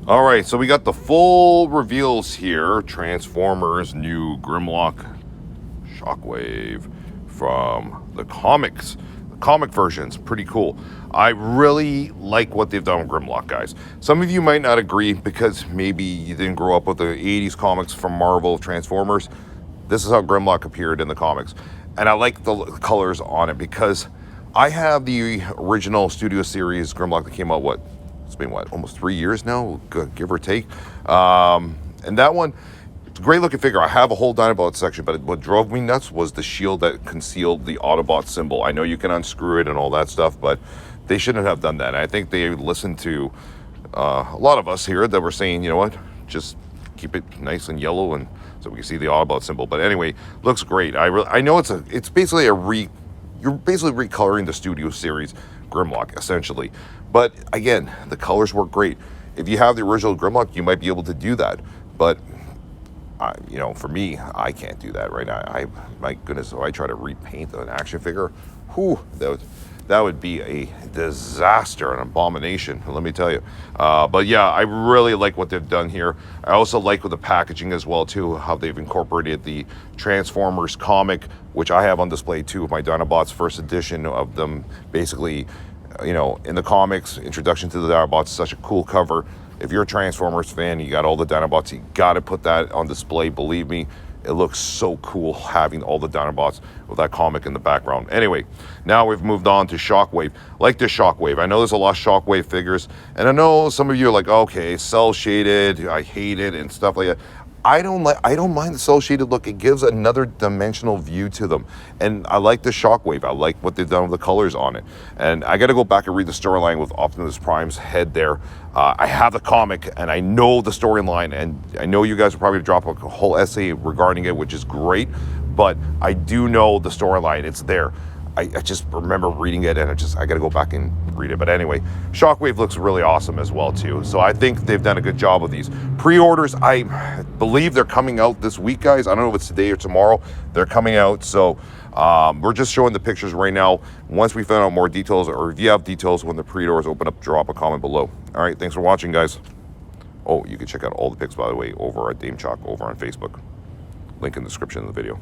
All right, so we got the full reveals here. Transformers new Grimlock Shockwave from the comics. The comic version's pretty cool. I really like what they've done with Grimlock, guys. Some of you might not agree because maybe you didn't grow up with the 80s comics from Marvel Transformers. This is how Grimlock appeared in the comics. And I like the colors on it because I have the original studio series Grimlock that came out, it's been almost 3 years now, give or take. And that one, it's a great looking figure. I have a whole Dinobot section, but what drove me nuts was the shield that concealed the Autobot symbol. I know you can unscrew it and all that stuff, but they shouldn't have done that. And I think they listened to a lot of us here that were saying, you know what, just keep it nice and yellow and so we can see the Autobot symbol. But anyway, looks great. I know it's basically you're basically recoloring the studio series Grimlock essentially. But again, the colors work great. If you have the original Grimlock, you might be able to do that. But for me, I can't do that right now. My goodness, if I try to repaint an action figure, that would be a disaster, an abomination, let me tell you. But yeah, I really like what they've done here. I also like with the packaging as well too, how they've incorporated the Transformers comic, which I have on display too, of my Dinobots, first edition of them. Basically, in the comics, introduction to the Dinobots, such a cool cover. If you're a Transformers fan, you got all the Dinobots, you got to put that on display. Believe me, it looks so cool having all the Dinobots with that comic in the background. Anyway, now we've moved on to Shockwave. Like this Shockwave. I know there's a lot of Shockwave figures, and I know some of you are like, okay, cell shaded, I hate it and stuff like that. I don't mind the cell shaded look. It gives another dimensional view to them. And I like the Shockwave. I like what they've done with the colors on it. And I got to go back and read the storyline with Optimus Prime's head there. I have the comic and I know the storyline, and I know you guys will probably drop a whole essay regarding it, which is great, but I do know the storyline. It's there. I just remember reading it, and I got to go back and read it. But anyway, Shockwave looks really awesome as well too. So I think they've done a good job with these pre-orders. I believe they're coming out this week, guys. I don't know if it's today or tomorrow. They're coming out. So we're just showing the pictures right now. Once we find out more details, or if you have details when the pre-orders open up, drop a comment below. All right, thanks for watching, guys. Oh, you can check out all the pics, by the way, over at Dame Chalk over on Facebook. Link in the description of the video.